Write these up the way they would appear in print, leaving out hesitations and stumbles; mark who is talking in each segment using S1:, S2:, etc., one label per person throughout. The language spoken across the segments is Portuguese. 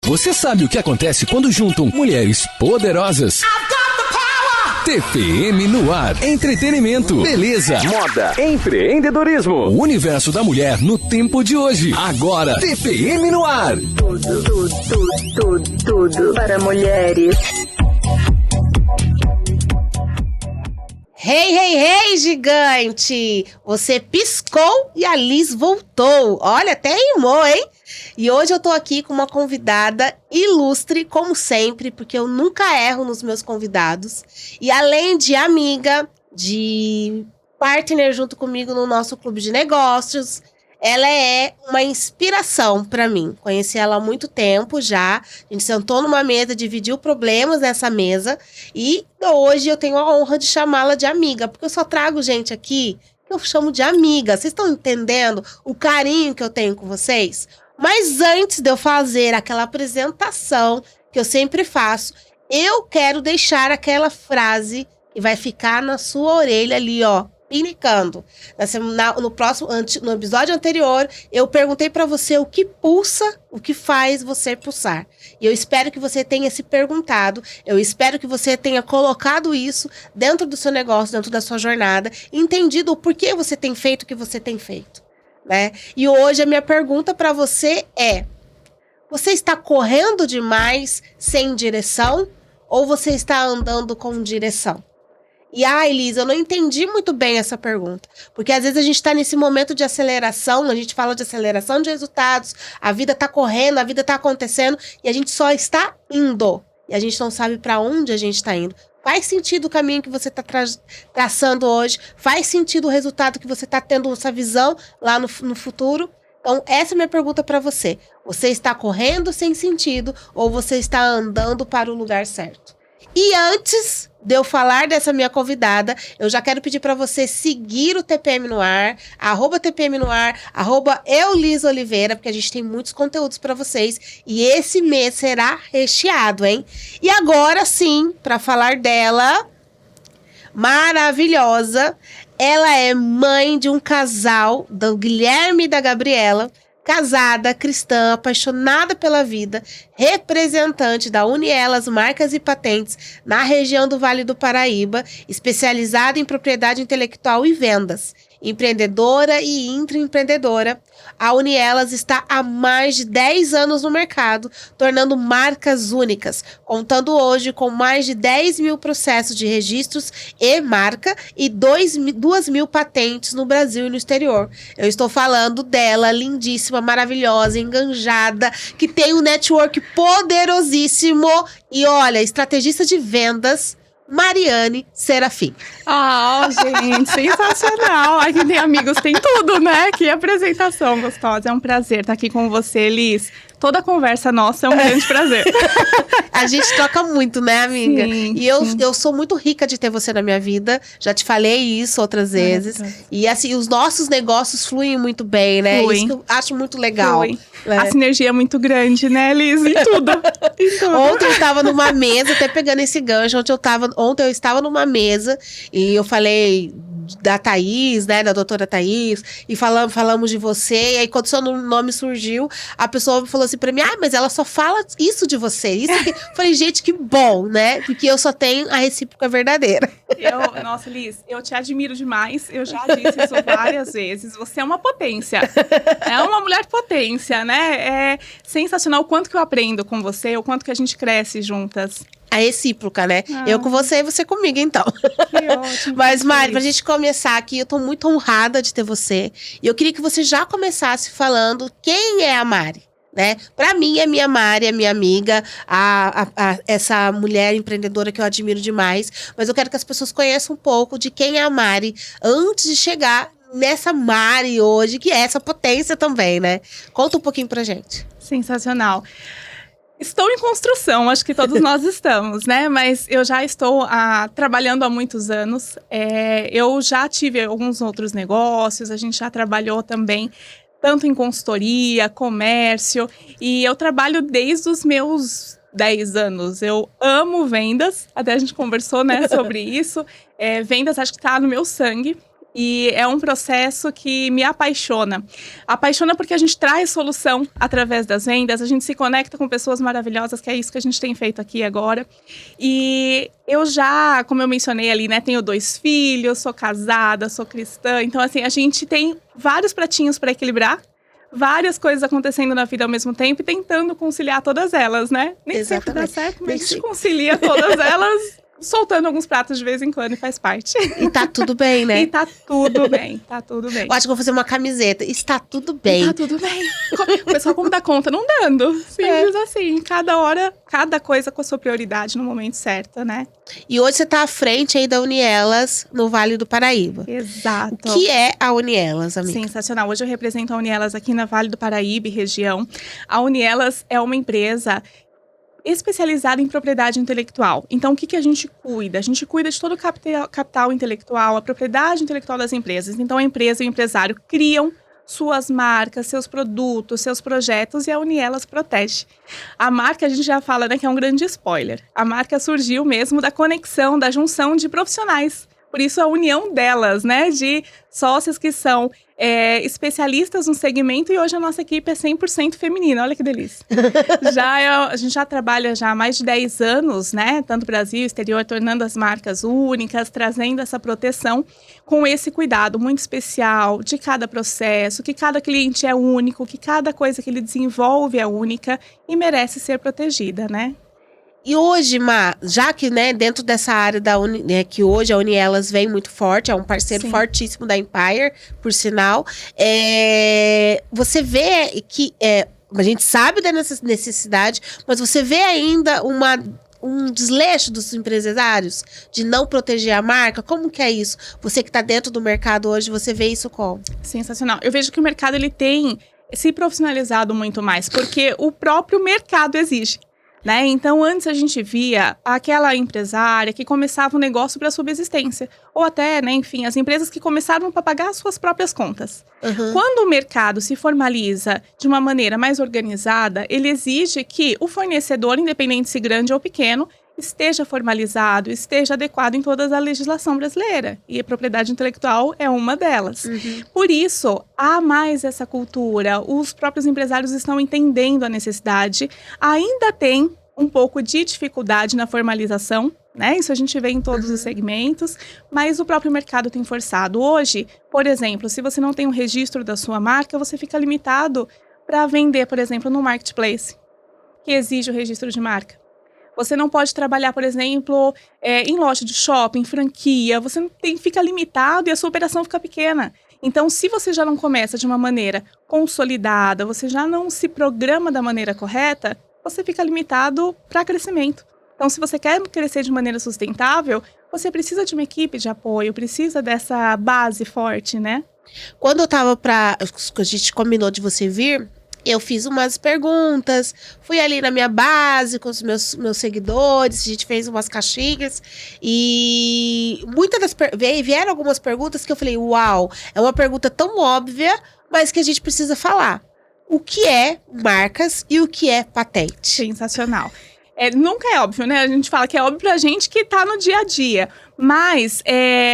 S1: Você sabe o que acontece quando juntam mulheres poderosas? TPM no ar. Entretenimento, beleza, moda, empreendedorismo. O universo da mulher no tempo de hoje. Agora, TPM no ar.
S2: Tudo para mulheres.
S3: Hey, gigante! Você piscou e a Liz voltou. Olha, até rimou, hein? E hoje eu tô aqui com uma convidada ilustre, como sempre, porque eu nunca erro nos meus convidados. E além de amiga, de partner junto comigo no nosso clube de negócios, ela é uma inspiração pra mim. Conheci ela há muito tempo já. A gente sentou numa mesa, dividiu problemas nessa mesa. E hoje eu tenho a honra de chamá-la de amiga. Porque eu só trago gente aqui que eu chamo de amiga. Vocês estão entendendo o carinho que eu tenho com vocês? Mas antes de eu fazer aquela apresentação que eu sempre faço, eu quero deixar aquela frase que vai ficar na sua orelha ali, ó. Pinicando. No episódio anterior, eu perguntei pra você o que pulsa, o que faz você pulsar. E eu espero que você tenha se perguntado, eu espero que você tenha colocado isso dentro do seu negócio, dentro da sua jornada, entendido o porquê você tem feito o que você tem feito, né? E hoje a minha pergunta pra você é: você está correndo demais sem direção ou você está andando com direção? E, Elisa, eu não entendi muito bem essa pergunta. Porque às vezes a gente está nesse momento de aceleração, a gente fala de aceleração de resultados, a vida está correndo, a vida está acontecendo, e a gente só está indo. E a gente não sabe para onde a gente está indo. Faz sentido o caminho que você está traçando hoje? Faz sentido o resultado que você está tendo, essa visão lá no futuro? Então, essa é a minha pergunta para você. Você está correndo sem sentido ou você está andando para o lugar certo? E antes de eu falar dessa minha convidada, eu já quero pedir para você seguir o TPM no ar, @TPM no ar, @EuLizOliveira, porque a gente tem muitos conteúdos para vocês e esse mês será recheado, hein? E agora sim, para falar dela, maravilhosa, ela é mãe de um casal, do Guilherme e da Gabriela, casada, cristã, apaixonada pela vida, representante da Unielas Marcas e Patentes na região do Vale do Paraíba, especializada em propriedade intelectual e vendas. Empreendedora e intraempreendedora, a Unielas está há mais de 10 anos no mercado, tornando marcas únicas, contando hoje com mais de 10 mil processos de registros e marca e 2 mil patentes no Brasil e no exterior. Eu estou falando dela, lindíssima, maravilhosa, enganjada, que tem um network poderosíssimo e, olha, estrategista de vendas, Mariane Serafim.
S4: Gente, sensacional. Aqui tem amigos, tem tudo, né? Que apresentação gostosa. É um prazer estar aqui com você, Liz. Toda conversa nossa é um grande prazer.
S3: A gente troca muito, né, amiga?
S4: Sim,
S3: e eu sou muito rica de ter você na minha vida. Já te falei isso outras vezes. E assim, os nossos negócios fluem muito bem, né?
S4: Fluem.
S3: Isso que eu acho muito legal. Né?
S4: A sinergia é muito grande, né, Liz? Em tudo.
S3: Ontem eu estava numa mesa, até pegando esse gancho. Ontem eu estava numa mesa e eu falei da Thaís, né, da doutora Thaís, e falamos de você, e aí quando o seu nome surgiu, a pessoa falou assim pra mim, mas ela só fala isso de você, isso que... Falei, gente, que bom, né, porque eu só tenho a recíproca verdadeira.
S4: Nossa, Liz, eu te admiro demais, eu já disse isso várias vezes, você é uma potência, é uma mulher potência, né, é sensacional o quanto que eu aprendo com você, o quanto que a gente cresce juntas.
S3: A recíproca, né? Eu com você e você comigo, então.
S4: Que ótimo.
S3: Mas, Mari, pra gente começar aqui, eu tô muito honrada de ter você. E eu queria que você já começasse falando quem é a Mari, né? Pra mim, é minha Mari, é minha amiga, essa mulher empreendedora que eu admiro demais. Mas eu quero que as pessoas conheçam um pouco de quem é a Mari antes de chegar nessa Mari hoje, que é essa potência também, né? Conta um pouquinho pra gente.
S4: Sensacional. Estou em construção, acho que todos nós estamos, né? Mas eu já estou trabalhando há muitos anos. Eu já tive alguns outros negócios, a gente já trabalhou também, tanto em consultoria, comércio. E eu trabalho desde os meus 10 anos. Eu amo vendas, até a gente conversou, né, sobre isso. Vendas acho que está no meu sangue. E é um processo que me apaixona. Apaixona porque a gente traz solução através das vendas, a gente se conecta com pessoas maravilhosas, que é isso que a gente tem feito aqui agora. E eu já, como eu mencionei ali, né, tenho 2 filhos, sou casada, sou cristã. Então, assim, a gente tem vários pratinhos para equilibrar, várias coisas acontecendo na vida ao mesmo tempo e tentando conciliar todas elas, né? Nem sempre dá certo, mas a gente concilia todas elas, soltando alguns pratos de vez em quando, e faz parte.
S3: E tá tudo bem, né?
S4: E tá tudo bem, tá tudo bem.
S3: Eu acho que vou fazer uma camiseta. Está tudo bem.
S4: E tá tudo bem. O pessoal como dá conta, não dando. Simples assim. Cada hora, cada coisa com a sua prioridade no momento certo, né?
S3: E hoje você tá à frente aí da Unielas, no Vale do Paraíba.
S4: Exato.
S3: O que é a Unielas, amiga?
S4: Sensacional. Hoje eu represento a Unielas aqui na Vale do Paraíba e região. A Unielas é uma empresa especializada em propriedade intelectual. Então, o que a gente cuida? A gente cuida de todo o capital intelectual, a propriedade intelectual das empresas. Então, a empresa e o empresário criam suas marcas, seus produtos, seus projetos, e a Unielas protege. A marca, a gente já fala, né, que é um grande spoiler. A marca surgiu mesmo da conexão, da junção de profissionais. Por isso, a união delas, né, de sócios que são especialistas no segmento, e hoje a nossa equipe é 100% feminina. Olha que delícia. A gente já trabalha já há mais de 10 anos, né, tanto Brasil, exterior, tornando as marcas únicas, trazendo essa proteção com esse cuidado muito especial de cada processo, que cada cliente é único, que cada coisa que ele desenvolve é única e merece ser protegida, né?
S3: E hoje, Má, já que, né, dentro dessa área que hoje a Unielas vem muito forte, é um parceiro fortíssimo da Empire, por sinal, você vê que, a gente sabe da necessidade, mas você vê ainda um desleixo dos empresários de não proteger a marca? Como que é isso? Você que está dentro do mercado hoje, você vê isso como?
S4: Sensacional. Eu vejo que o mercado ele tem se profissionalizado muito mais, porque o próprio mercado exige. Né? Então, antes a gente via aquela empresária que começava um negócio para subsistência. Ou até, né, enfim, as empresas que começaram para pagar as suas próprias contas. Uhum. Quando o mercado se formaliza de uma maneira mais organizada, ele exige que o fornecedor, independente se grande ou pequeno, esteja formalizado, esteja adequado em toda a legislação brasileira. E a propriedade intelectual é uma delas. Uhum. Por isso, há mais essa cultura. Os próprios empresários estão entendendo a necessidade. Ainda tem um pouco de dificuldade na formalização, né? Isso a gente vê em todos os segmentos, mas o próprio mercado tem forçado. Hoje, por exemplo, se você não tem um registro da sua marca, você fica limitado para vender, por exemplo, no marketplace, que exige o registro de marca. Você não pode trabalhar, por exemplo, em loja de shopping, franquia. Você fica limitado e a sua operação fica pequena. Então, se você já não começa de uma maneira consolidada, você já não se programa da maneira correta, você fica limitado para crescimento. Então, se você quer crescer de maneira sustentável, você precisa de uma equipe de apoio, precisa dessa base forte, né?
S3: Quando eu tava a gente combinou de você vir, eu fiz umas perguntas, fui ali na minha base com os meus seguidores, a gente fez umas caixinhas e vieram algumas perguntas que eu falei, uau, é uma pergunta tão óbvia, mas que a gente precisa falar. O que é marcas e o que é patente?
S4: Sensacional. Nunca é óbvio, né? A gente fala que é óbvio pra gente que tá no dia a dia. Mas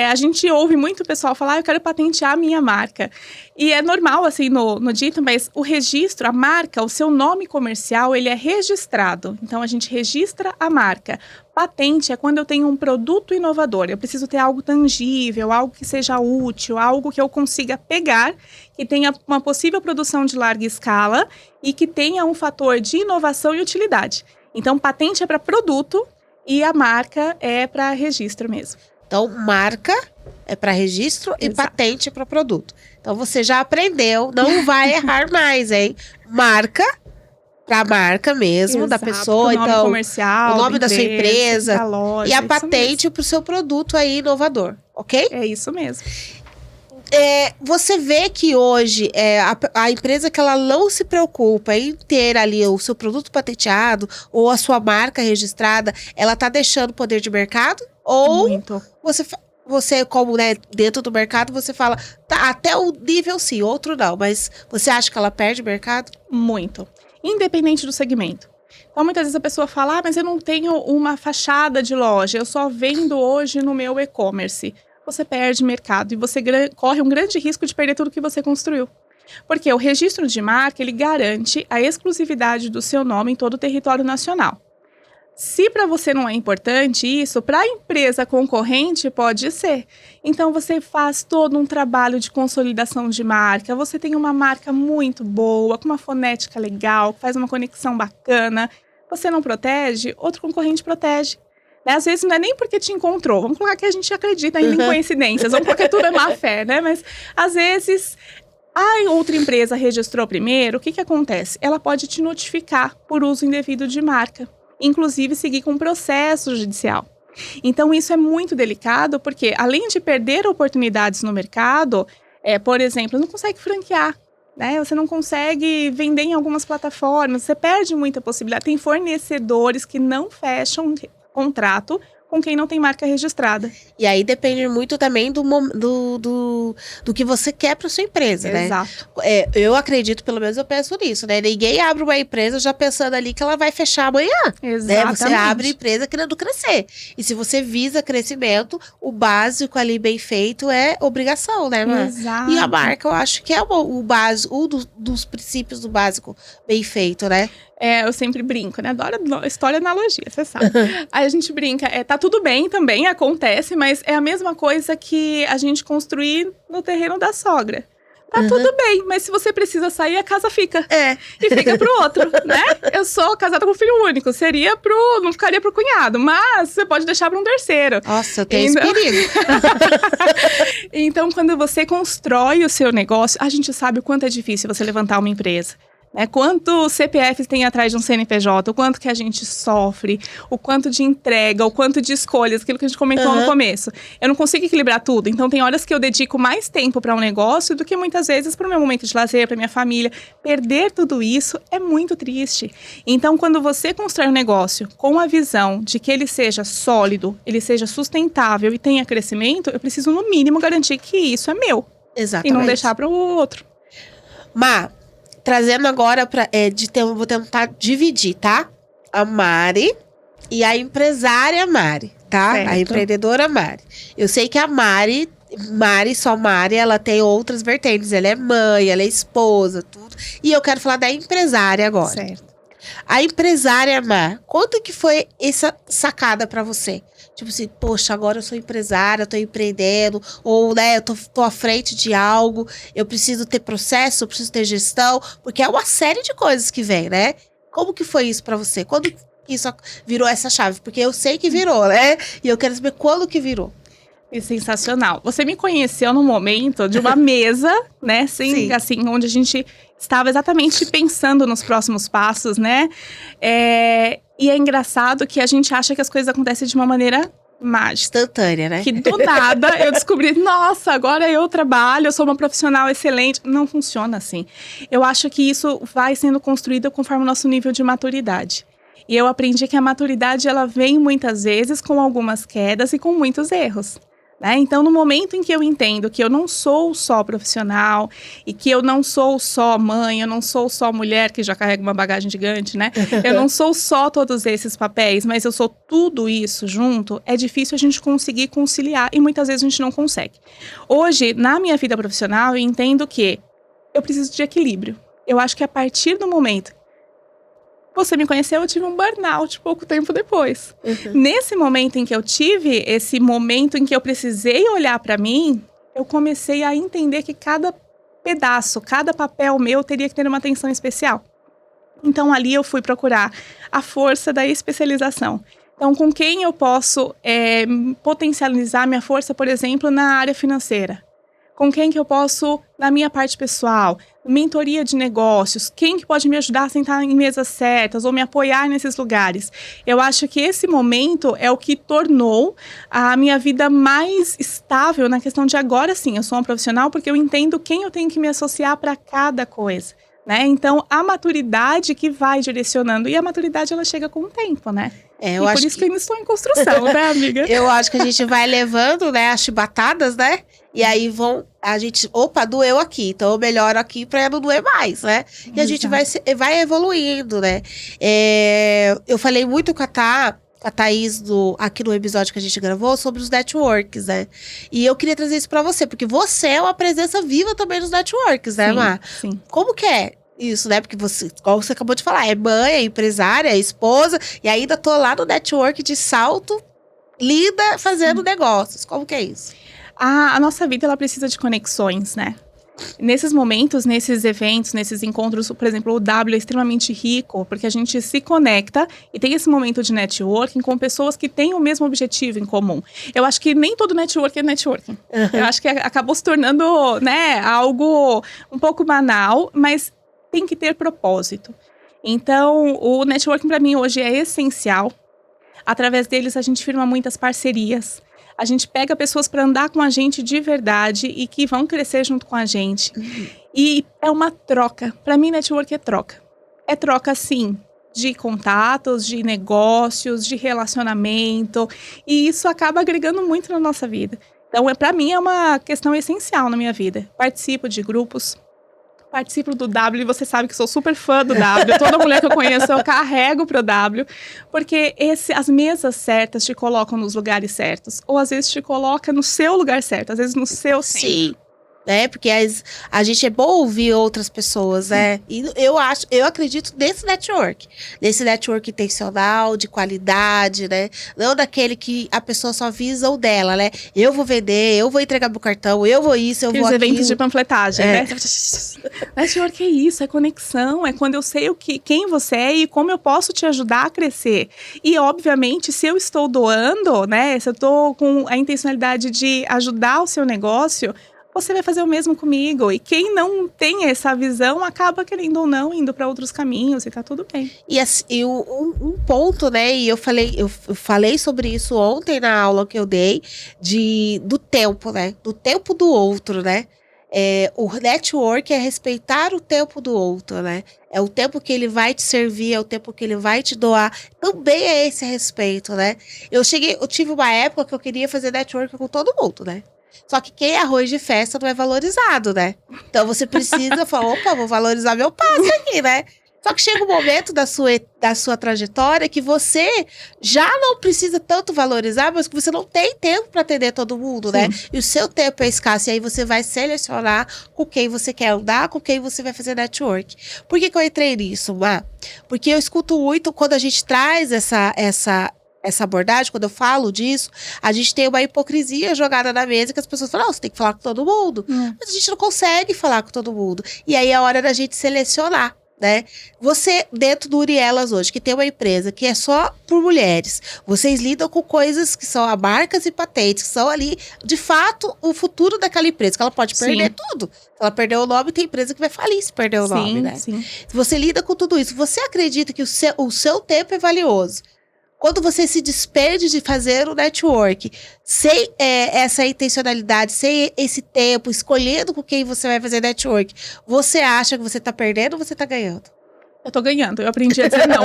S4: a gente ouve muito o pessoal falar, eu quero patentear a minha marca. E é normal, assim, no dito, mas o registro, a marca, o seu nome comercial, ele é registrado. Então, a gente registra a marca. Patente é quando eu tenho um produto inovador. Eu preciso ter algo tangível, algo que seja útil, algo que eu consiga pegar, que tenha uma possível produção de larga escala e que tenha um fator de inovação e utilidade. Então, patente é para produto e a marca é para registro mesmo.
S3: Então, marca é para registro e patente é para produto. Então, você já aprendeu, não vai errar mais, hein? Marca para marca mesmo, da pessoa.
S4: O nome comercial,
S3: o nome da sua empresa.
S4: Da loja,
S3: e a patente para o seu produto aí inovador, ok?
S4: É isso mesmo.
S3: Você vê que hoje a empresa que ela não se preocupa em ter ali o seu produto patenteado ou a sua marca registrada, ela tá deixando poder de mercado? Ou
S4: muito.
S3: Você como, né, dentro do mercado, você fala, tá, até o nível sim, outro não, mas você acha que ela perde mercado?
S4: Muito. Independente do segmento. Então, muitas vezes a pessoa fala, mas eu não tenho uma fachada de loja, eu só vendo hoje no meu e-commerce. você perde mercado e você corre um grande risco de perder tudo que você construiu. Porque o registro de marca, ele garante a exclusividade do seu nome em todo o território nacional. Se para você não é importante isso, para a empresa concorrente pode ser. Então você faz todo um trabalho de consolidação de marca, você tem uma marca muito boa, com uma fonética legal, que faz uma conexão bacana. Você não protege, outro concorrente protege. Né? Às vezes não é nem porque te encontrou, vamos colocar que a gente acredita ainda em coincidências, vamos colocar que tudo é má fé, né? Mas às vezes a outra empresa registrou primeiro, o que acontece? Ela pode te notificar por uso indevido de marca. Inclusive seguir com processo judicial. Então, isso é muito delicado, porque além de perder oportunidades no mercado, por exemplo, não consegue franquear, né? Você não consegue vender em algumas plataformas, você perde muita possibilidade. Tem fornecedores que não fecham contrato com quem não tem marca registrada.
S3: E aí depende muito também do que você quer para sua empresa, né?
S4: Exato.
S3: Eu acredito, pelo menos eu penso nisso, né? Ninguém abre uma empresa já pensando ali que ela vai fechar amanhã.
S4: Exatamente.
S3: Né? Você abre a empresa querendo crescer. E se você visa crescimento, o básico ali bem feito é obrigação, né, mano?
S4: Exato.
S3: E a marca, eu acho que é o básico, dos princípios do básico bem feito, né?
S4: Eu sempre brinco, né? Adoro história e analogia, você sabe. Aí a gente brinca, tá tudo bem também, acontece, mas é a mesma coisa que a gente construir no terreno da sogra. Tá tudo bem, mas se você precisa sair, a casa fica. E fica pro outro, né? Eu sou casada com filho único, não ficaria pro cunhado, mas você pode deixar pra um terceiro.
S3: Nossa, eu tenho esse perigo.
S4: Então, quando você constrói o seu negócio, a gente sabe o quanto é difícil você levantar uma empresa. Quanto CPFs tem atrás de um CNPJ, o quanto que a gente sofre, o quanto de entrega, o quanto de escolhas, aquilo que a gente comentou no começo. Eu não consigo equilibrar tudo, então tem horas que eu dedico mais tempo para um negócio do que muitas vezes para o meu momento de lazer, para minha família. Perder tudo isso é muito triste. Então, quando você constrói um negócio com a visão de que ele seja sólido, ele seja sustentável e tenha crescimento, eu preciso no mínimo garantir que isso é meu.
S3: Exatamente.
S4: E não deixar para o outro.
S3: Trazendo agora vou tentar dividir, tá? A Mari e a empresária Mari, tá?
S4: Certo.
S3: A empreendedora Mari. Eu sei que a Mari, ela tem outras vertentes. Ela é mãe, ela é esposa, tudo. E eu quero falar da empresária agora.
S4: Certo.
S3: A empresária Mar, quanto que foi essa sacada pra você? Tipo assim, poxa, agora eu sou empresária, eu tô empreendendo, ou, né, eu tô à frente de algo, eu preciso ter processo, eu preciso ter gestão, porque é uma série de coisas que vem, né? Como que foi isso pra você? Quando que isso virou essa chave? Porque eu sei que virou, né? E eu quero saber quando que virou.
S4: É sensacional. Você me conheceu no momento de uma mesa, né? Sim. Assim, onde a gente estava exatamente pensando nos próximos passos, né? E é engraçado que a gente acha que as coisas acontecem de uma maneira mágica.
S3: Instantânea, né?
S4: Que do nada eu descobri, nossa, agora eu trabalho, eu sou uma profissional excelente. Não funciona assim. Eu acho que isso vai sendo construído conforme o nosso nível de maturidade. E eu aprendi que a maturidade, ela vem muitas vezes com algumas quedas e com muitos erros. Então, no momento em que eu entendo que eu não sou só profissional e que eu não sou só mãe, eu não sou só mulher, que já carrega uma bagagem gigante, né? Eu não sou só todos esses papéis, mas eu sou tudo isso junto, é difícil a gente conseguir conciliar e muitas vezes a gente não consegue. Hoje, na minha vida profissional, eu entendo que eu preciso de equilíbrio. Eu acho que a partir do momento você me conheceu, eu tive um burnout pouco tempo depois. Nesse momento em que eu tive esse momento em que eu precisei olhar para mim, eu comecei a entender que cada pedaço, cada papel meu teria que ter uma atenção especial. Então, ali eu fui procurar a força da especialização. Então, com quem eu posso potencializar minha força, por exemplo, na área financeira? Com quem que eu posso, na minha parte pessoal, mentoria de negócios, quem que pode me ajudar a sentar em mesas certas ou me apoiar nesses lugares. Eu acho que esse momento é o que tornou a minha vida mais estável na questão de agora sim, eu sou uma profissional porque eu entendo quem eu tenho que me associar para cada coisa. Né? Então, a maturidade que vai direcionando. E a maturidade, ela chega com o tempo, né?
S3: Eu
S4: acho por isso que eu ainda estou em construção, né, amiga?
S3: Eu acho que a gente vai levando, né, as chibatadas, né? E aí a gente, doeu aqui, então eu melhoro aqui pra não doer mais, né? E a gente vai evoluindo, né? Eu falei muito com a Tá com a Thaís aqui no episódio que a gente gravou sobre os networks, né? E eu queria trazer isso pra você, porque você é uma presença viva também nos networks, né, Má?
S4: Sim.
S3: Como que é isso, né? Porque você, como você acabou de falar, é mãe, é empresária, é esposa, e ainda tô lá no network de salto, linda, fazendo negócios. Como que é isso?
S4: A nossa vida, ela precisa de conexões, né? Nesses momentos, nesses eventos, nesses encontros, por exemplo, o W é extremamente rico, porque a gente se conecta e tem esse momento de networking com pessoas que têm o mesmo objetivo em comum. Eu acho que nem todo networking é networking. Eu acho que acabou se tornando, né, algo um pouco banal, mas tem que ter propósito. Então, o networking para mim hoje é essencial. Através deles, a gente firma muitas parcerias. A gente pega pessoas para andar com a gente de verdade e que vão crescer junto com a gente. E é uma troca. Para mim, network é troca. É troca, sim, de contatos, de negócios, de relacionamento. E isso acaba agregando muito na nossa vida. Então, para mim, é uma questão essencial na minha vida. Participo de grupos. Participo do W, e você sabe que sou super fã do W. Toda mulher que eu conheço, eu carrego pro W. Porque as mesas certas te colocam nos lugares certos. Ou às vezes te coloca no seu lugar certo, às vezes no seu centro.
S3: Sim. Né? Porque a gente é bom ouvir outras pessoas, né? E eu acredito nesse network intencional, de qualidade, né? Não daquele que a pessoa só visa o dela, né? Eu vou vender, eu vou entregar meu cartão, eu vou isso, eu vou aquilo.
S4: Aqueles eventos de panfletagem, né? Network é isso, é conexão, é quando eu sei quem você é e como eu posso te ajudar a crescer. E, obviamente, se eu estou doando, né? Se eu estou com a intencionalidade de ajudar o seu negócio, você vai fazer o mesmo comigo. E quem não tem essa visão acaba, querendo ou não, indo para outros caminhos e tá tudo bem.
S3: E um ponto, né? E eu falei sobre isso ontem na aula que eu dei, do tempo, né? Do tempo do outro, né? O network é respeitar o tempo do outro, né? É o tempo que ele vai te servir, é o tempo que ele vai te doar. Também é esse respeito, né? Eu tive uma época que eu queria fazer network com todo mundo, né? Só que quem é arroz de festa não é valorizado, né? Então você precisa falar, opa, vou valorizar meu passe aqui, né? Só que chega um momento da sua trajetória que você já não precisa tanto valorizar, mas que você não tem tempo para atender todo mundo,
S4: Sim.
S3: né? E o seu tempo é escasso, e aí você vai selecionar com quem você quer andar, com quem você vai fazer network. Por que eu entrei nisso, Má? Porque eu escuto muito quando a gente traz essa abordagem, quando eu falo disso, a gente tem uma hipocrisia jogada na mesa que as pessoas falam, você tem que falar com todo mundo. Mas a gente não consegue falar com todo mundo. E aí é a hora da gente selecionar, né? Você, dentro do Urielas hoje, que tem uma empresa que é só por mulheres, vocês lidam com coisas que são marcas e patentes, que são ali, de fato, o futuro daquela empresa, que ela pode perder tudo. Se ela perder o nome, tem empresa que vai falir se perder o nome, né?
S4: Sim.
S3: Você lida com tudo isso. Você acredita que o seu tempo é valioso? Quando você se despede de fazer o network, sem essa intencionalidade, sem esse tempo, escolhendo com quem você vai fazer network, você acha que você tá perdendo ou você tá ganhando?
S4: Eu tô ganhando, eu aprendi a dizer não.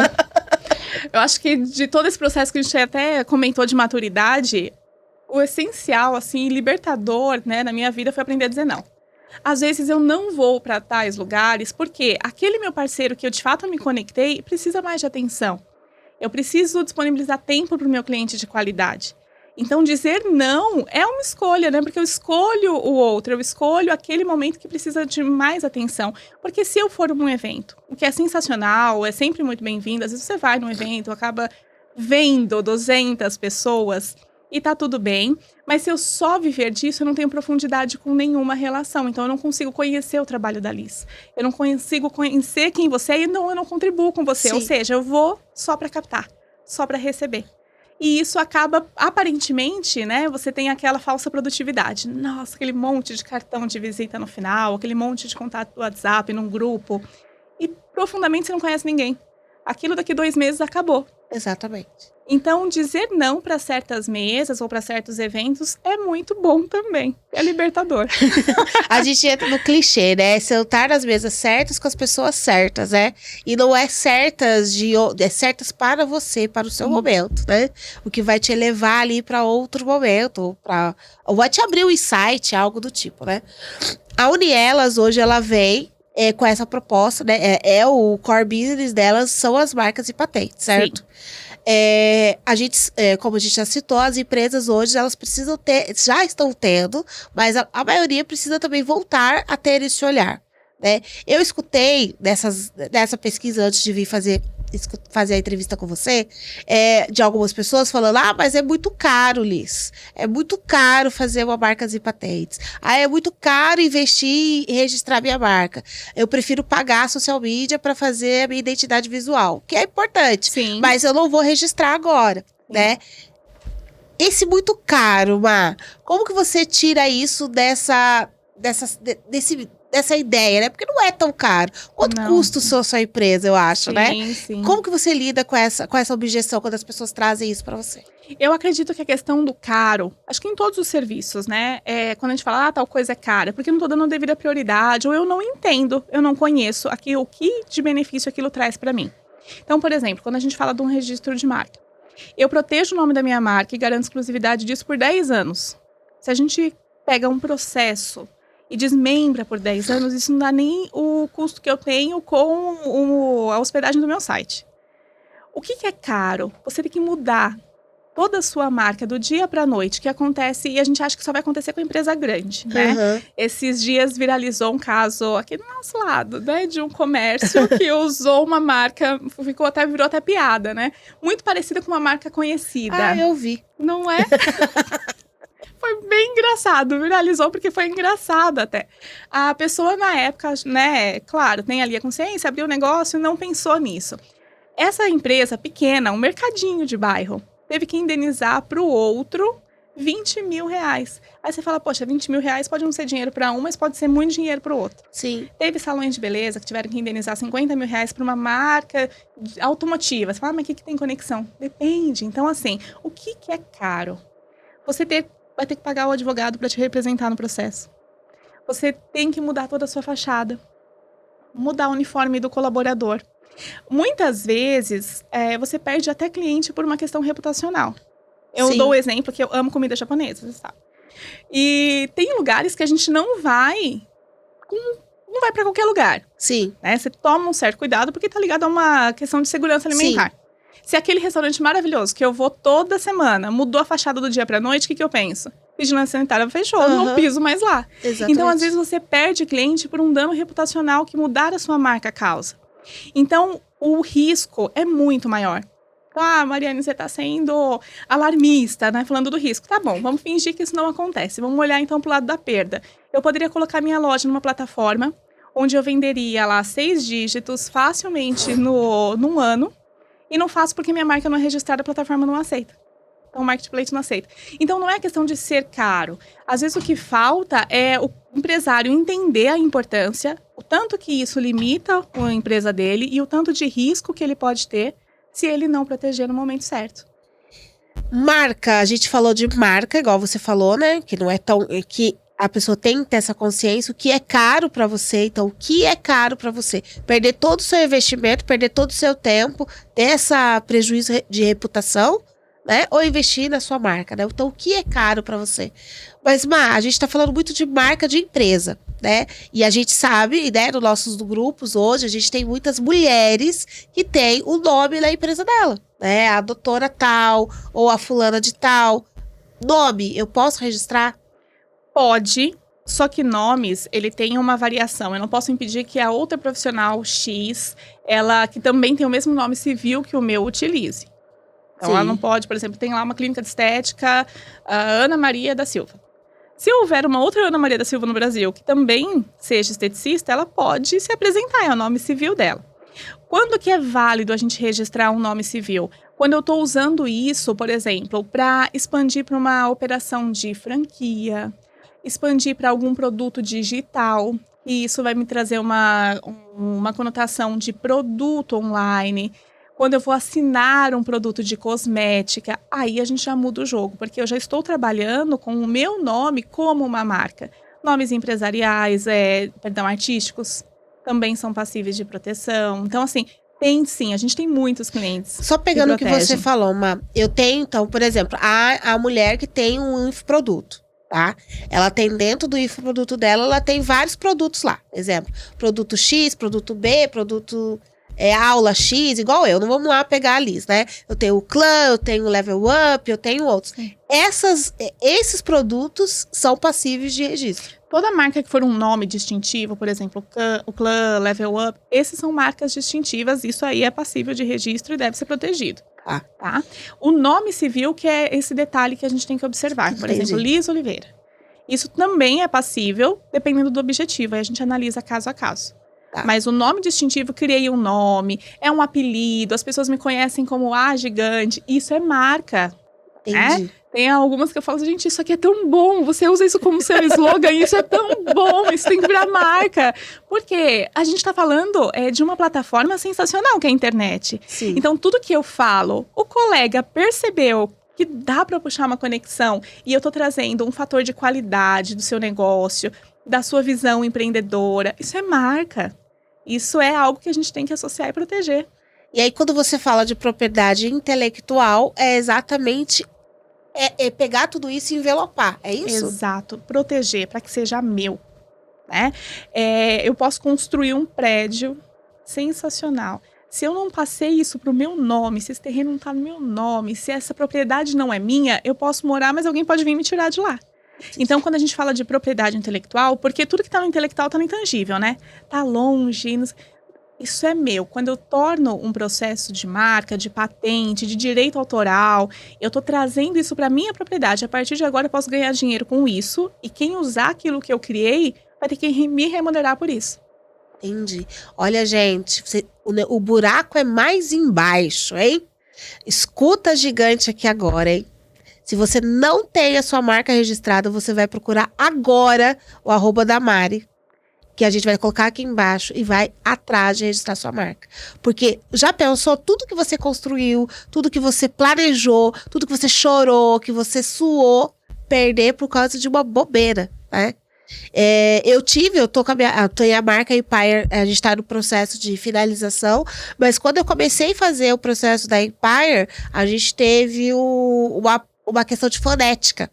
S4: Eu acho que de todo esse processo que a gente até comentou de maturidade, o essencial, assim, libertador, né, na minha vida foi aprender a dizer não. Às vezes eu não vou para tais lugares porque aquele meu parceiro que eu de fato me conectei precisa mais de atenção. Eu preciso disponibilizar tempo para o meu cliente de qualidade. Então, dizer não é uma escolha, né? Porque eu escolho o outro, eu escolho aquele momento que precisa de mais atenção. Porque se eu for num evento, o que é sensacional, é sempre muito bem-vindo, às vezes você vai num evento, acaba vendo 200 pessoas e tá tudo bem. Mas se eu só viver disso, eu não tenho profundidade com nenhuma relação. Então, eu não consigo conhecer o trabalho da Liz. Eu não consigo conhecer quem você é e eu não contribuo com você.
S3: Sim.
S4: Ou seja, eu vou só para captar, só para receber. E isso acaba, aparentemente, né? Você tem aquela falsa produtividade. Nossa, aquele monte de cartão de visita no final, aquele monte de contato do WhatsApp num grupo. E profundamente você não conhece ninguém. Aquilo daqui 2 meses acabou.
S3: Exatamente.
S4: Então, dizer não para certas mesas ou para certos eventos é muito bom também. É libertador.
S3: A gente entra no clichê, né? Sentar nas mesas certas com as pessoas certas, né? E não é certas para você, para o seu momento, né? O que vai te levar ali para outro momento, ou vai te abrir um insight, algo do tipo, né? A Urielas hoje, ela vem com essa proposta, né? O core business delas são as marcas e patentes, certo? Como a gente já citou, as empresas hoje, elas precisam já estão tendo, mas a maioria precisa também voltar a ter esse olhar, né? Eu escutei dessa pesquisa antes de vir fazer a entrevista com você, de algumas pessoas falando, mas é muito caro, Liz. É muito caro fazer uma marcas e patentes. É muito caro investir e registrar minha marca. Eu prefiro pagar a social media para fazer a minha identidade visual, que é importante.
S4: Sim.
S3: Mas eu não vou registrar agora, né? Esse muito caro, como que você tira isso dessa ideia, né? Porque não é tão caro. Quanto custa a sua empresa, eu acho, né?
S4: Sim.
S3: Como que você lida com essa objeção quando as pessoas trazem isso pra você?
S4: Eu acredito que a questão do caro, acho que em todos os serviços, né? Quando a gente fala, tal coisa é cara, porque eu não tô dando devida prioridade, ou eu não entendo, eu não conheço o que de benefício aquilo traz pra mim. Então, por exemplo, quando a gente fala de um registro de marca, eu protejo o nome da minha marca e garanto exclusividade disso por 10 anos. Se a gente pega um processo e desmembra por 10 anos, isso não dá nem o custo que eu tenho com a hospedagem do meu site. O que é caro? Você tem que mudar toda a sua marca do dia para a noite, que acontece, e a gente acha que só vai acontecer com empresa grande, né?
S3: Uhum.
S4: Esses dias viralizou um caso aqui do nosso lado, né? De um comércio que usou uma marca, virou até piada, né? Muito parecida com uma marca conhecida.
S3: Eu vi.
S4: Não é? Foi bem engraçado, viralizou porque foi engraçado até. A pessoa na época, né, claro, tem ali a consciência, abriu o negócio e não pensou nisso. Essa empresa pequena, um mercadinho de bairro, teve que indenizar para o outro 20 mil reais. Aí você fala, poxa, 20 mil reais pode não ser dinheiro para um, mas pode ser muito dinheiro para o outro.
S3: Sim.
S4: Teve salões de beleza que tiveram que indenizar 50 mil reais para uma marca automotiva. Você fala, mas o que tem conexão? Depende. Então, assim, o que é caro? Você vai ter que pagar o advogado para te representar no processo. Você tem que mudar toda a sua fachada. Mudar o uniforme do colaborador. Muitas vezes, você perde até cliente por uma questão reputacional. Eu dou o exemplo que eu amo comida japonesa, você sabe. E tem lugares que a gente não vai para qualquer lugar.
S3: Sim.
S4: Né? Você toma um certo cuidado porque tá ligado a uma questão de segurança alimentar. Sim. Se aquele restaurante maravilhoso que eu vou toda semana mudou a fachada do dia pra noite, o que eu penso? Vigilância sanitária fechou, não piso mais lá.
S3: Exatamente.
S4: Então, às vezes, você perde cliente por um dano reputacional que mudar a sua marca causa. Então, o risco é muito maior. Mariane, você tá sendo alarmista, né? Falando do risco. Tá bom, vamos fingir que isso não acontece. Vamos olhar, então, pro lado da perda. Eu poderia colocar minha loja numa plataforma onde eu venderia lá 6 dígitos facilmente num ano. E não faço porque minha marca não é registrada, a plataforma não aceita. Então, o marketplace não aceita. Então, não é questão de ser caro. Às vezes, o que falta é o empresário entender a importância, o tanto que isso limita a empresa dele e o tanto de risco que ele pode ter se ele não proteger no momento certo.
S3: Marca, a gente falou de marca, igual você falou, né? Que não é tão... que a pessoa tem que ter essa consciência, o que é caro para você. Então, o que é caro para você? Perder todo o seu investimento, perder todo o seu tempo, ter esse prejuízo de reputação, né? Ou investir na sua marca, né? Então, o que é caro para você? Mas, a gente tá falando muito de marca de empresa, né? E a gente sabe, né, nos nossos grupos hoje, a gente tem muitas mulheres que têm o nome na empresa dela, né? A doutora tal, ou a fulana de tal. Nome, eu posso registrar?
S4: Pode, só que nomes, ele tem uma variação. Eu não posso impedir que a outra profissional X, ela que também tem o mesmo nome civil que o meu, utilize. Então, ela não pode, por exemplo, tem lá uma clínica de estética, a Ana Maria da Silva. Se houver uma outra Ana Maria da Silva no Brasil que também seja esteticista, ela pode se apresentar, é o nome civil dela. Quando que é válido a gente registrar um nome civil? Quando eu estou usando isso, por exemplo, para expandir para uma operação de franquia, expandir para algum produto digital, e isso vai me trazer uma conotação de produto online. Quando eu vou assinar um produto de cosmética, aí a gente já muda o jogo, porque eu já estou trabalhando com o meu nome como uma marca. Nomes empresariais, artísticos, também são passíveis de proteção. Então, assim, a gente tem muitos clientes.
S3: Só pegando o que você falou, eu tenho, então, por exemplo, a mulher que tem um infoproduto, tá? Ela tem dentro do infoproduto dela, ela tem vários produtos lá. Exemplo, produto X, produto B, produto aula X, igual eu. Não vamos lá pegar a Liz, né? Eu tenho o Clã, eu tenho o Level Up, eu tenho outros. Esses produtos são passíveis de registro.
S4: Toda marca que for um nome distintivo, por exemplo, o Clã, Level Up, esses são marcas distintivas, isso aí é passível de registro e deve ser protegido. Tá? O nome civil que é esse detalhe que a gente tem que observar. Por exemplo, Liz Oliveira. Isso também é passível, dependendo do objetivo. Aí a gente analisa caso a caso. Tá. Mas o nome distintivo, criei um nome, é um apelido, as pessoas me conhecem como a gigante. Isso é marca.
S3: Entendi.
S4: Tem algumas que eu falo, gente, isso aqui é tão bom, você usa isso como seu slogan, isso é tão bom, isso tem que virar marca. Porque a gente tá falando de uma plataforma sensacional que é a internet.
S3: Sim.
S4: Então, tudo que eu falo, o colega percebeu que dá para puxar uma conexão e eu tô trazendo um fator de qualidade do seu negócio, da sua visão empreendedora. Isso é marca. Isso é algo que a gente tem que associar e proteger.
S3: E aí, quando você fala de propriedade intelectual, é exatamente pegar tudo isso e envelopar, é isso?
S4: Exato. Proteger, para que seja meu. Né? Eu posso construir um prédio sensacional. Se eu não passei isso pro meu nome, se esse terreno não tá no meu nome, se essa propriedade não é minha, eu posso morar, mas alguém pode vir me tirar de lá. Então, quando a gente fala de propriedade intelectual, porque tudo que tá no intelectual tá no intangível, né? Tá longe, isso é meu. Quando eu torno um processo de marca, de patente, de direito autoral, eu tô trazendo isso para minha propriedade. A partir de agora eu posso ganhar dinheiro com isso e quem usar aquilo que eu criei vai ter que me remunerar por isso.
S3: Entendi. Olha, gente, o buraco é mais embaixo, hein? Escuta a gigante aqui agora, hein? Se você não tem a sua marca registrada, você vai procurar agora o @ da Mari, que a gente vai colocar aqui embaixo e vai atrás de registrar sua marca. Porque já pensou tudo que você construiu, tudo que você planejou, tudo que você chorou, que você suou, perder por causa de uma bobeira, né? Eu tô com a marca Empire, a gente tá no processo de finalização, mas quando eu comecei a fazer o processo da Empire, a gente teve uma questão de fonética.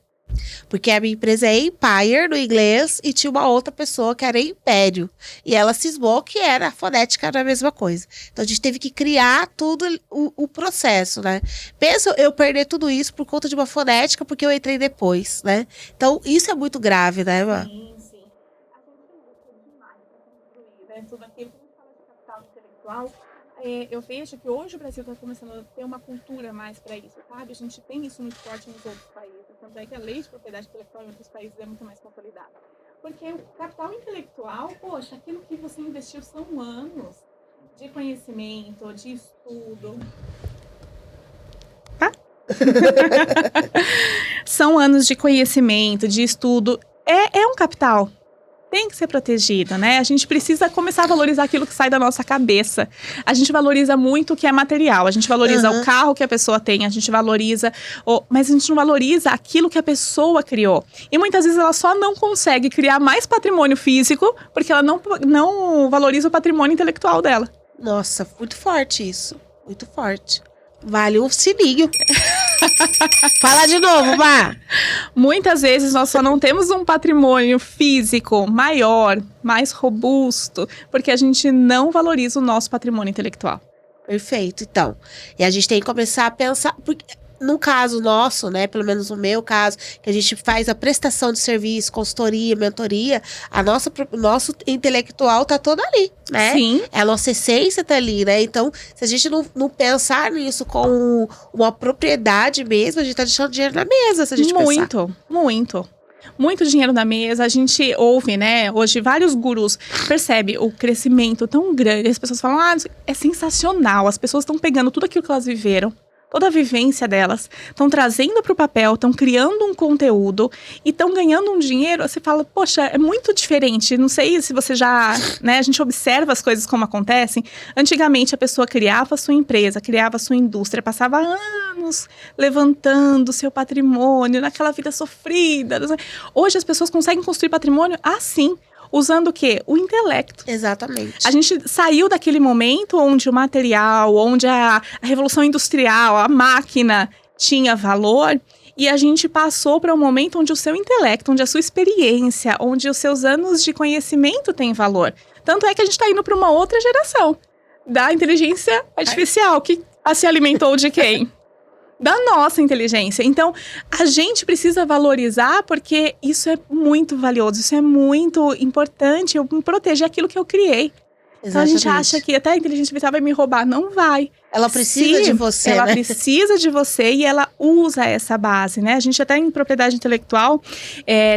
S3: Porque a minha empresa é Empire no inglês e tinha uma outra pessoa que era Império. E ela cismou que a fonética era a mesma coisa. Então a gente teve que criar tudo o processo, né? Pensa eu perder tudo isso por conta de uma fonética porque eu entrei depois, né? Então isso é muito grave, né, Má?
S4: Sim, sim. A gente luta demais para construir, né? Tudo aquilo que a gente fala de capital intelectual. Eu vejo que hoje o Brasil está começando a ter uma cultura mais para isso, sabe? A gente tem isso muito forte nos outros países. Tanto é que a lei de propriedade intelectual em outros países é muito mais consolidada. Porque o capital intelectual, poxa, aquilo que você investiu são anos de conhecimento, de estudo. Tá? São anos de conhecimento, de estudo. É um capital. Tem que ser protegido, né? A gente precisa começar a valorizar aquilo que sai da nossa cabeça. A gente valoriza muito o que é material. A gente valoriza o carro que a pessoa tem. A gente valoriza... Mas a gente não valoriza aquilo que a pessoa criou. E muitas vezes ela só não consegue criar mais patrimônio físico porque ela não valoriza o patrimônio intelectual dela.
S3: Nossa, muito forte isso. Muito forte. Vale um sininho. Fala de novo, Má.
S4: Muitas vezes nós só não temos um patrimônio físico maior, mais robusto, porque a gente não valoriza o nosso patrimônio intelectual.
S3: Perfeito, então. E a gente tem que começar a pensar... Porque, no caso nosso, né, pelo menos no meu caso, que a gente faz a prestação de serviço, consultoria, mentoria, nosso intelectual tá todo ali, né?
S4: Sim.
S3: A nossa essência tá ali, né? Então, se a gente não pensar nisso com uma propriedade mesmo, a gente tá deixando dinheiro na mesa, se a gente pensar.
S4: Muito dinheiro na mesa. A gente ouve, né, hoje vários gurus, percebe o crescimento tão grande. As pessoas falam, é sensacional, as pessoas estão pegando tudo aquilo que elas viveram, toda a vivência delas, estão trazendo para o papel, estão criando um conteúdo e estão ganhando um dinheiro. Você fala, poxa, é muito diferente. Não sei se você já, né, a gente observa as coisas como acontecem. Antigamente a pessoa criava a sua empresa, criava a sua indústria, passava anos levantando seu patrimônio, naquela vida sofrida. Hoje as pessoas conseguem construir patrimônio assim. Usando o quê? O intelecto.
S3: Exatamente.
S4: A gente saiu daquele momento onde o material, onde a revolução industrial, a máquina tinha valor E a gente passou para um momento onde o seu intelecto, onde a sua experiência, onde os seus anos de conhecimento têm valor. Tanto é que a gente está indo para uma outra geração da inteligência artificial, que se alimentou de quem? Da nossa inteligência. Então, a gente precisa valorizar, porque isso é muito valioso, isso é muito importante, eu proteger aquilo que eu criei. Então, a gente acha que até a inteligência artificial vai me roubar. Não vai.
S3: Ela precisa de você,
S4: ela
S3: né?
S4: precisa de você e ela usa essa base, né? A gente até em propriedade intelectual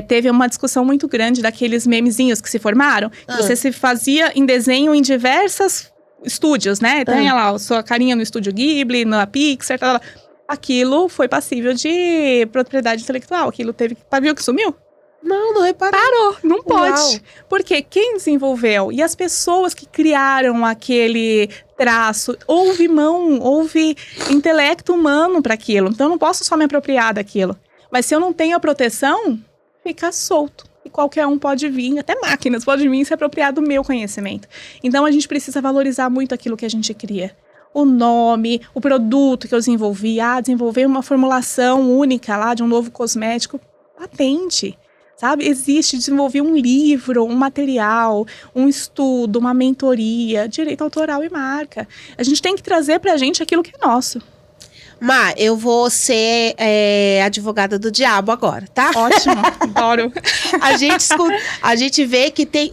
S4: teve uma discussão muito grande daqueles memezinhos que se formaram. Que você se fazia em desenho em diversos estúdios, né? Tem lá a sua carinha no estúdio Ghibli, na Pixar, tal. Aquilo foi passível de propriedade intelectual. Aquilo teve que... Viu que sumiu?
S3: Não reparei.
S4: Parou, não pode.
S3: Uau.
S4: Porque quem desenvolveu e as pessoas que criaram aquele traço, houve intelecto humano para aquilo. Então eu não posso só me apropriar daquilo. Mas se eu não tenho a proteção, fica solto. E qualquer um pode vir, até máquinas podem vir e se apropriar do meu conhecimento. Então a gente precisa valorizar muito aquilo que a gente cria. O nome, o produto que eu desenvolvi. Desenvolver uma formulação única lá de um novo cosmético. Patente. Sabe, desenvolver um livro, um material, um estudo, uma mentoria, direito autoral e marca. A gente tem que trazer pra gente aquilo que é nosso.
S3: Má, eu vou ser advogada do diabo agora, tá?
S4: Ótimo, adoro.
S3: A gente vê que tem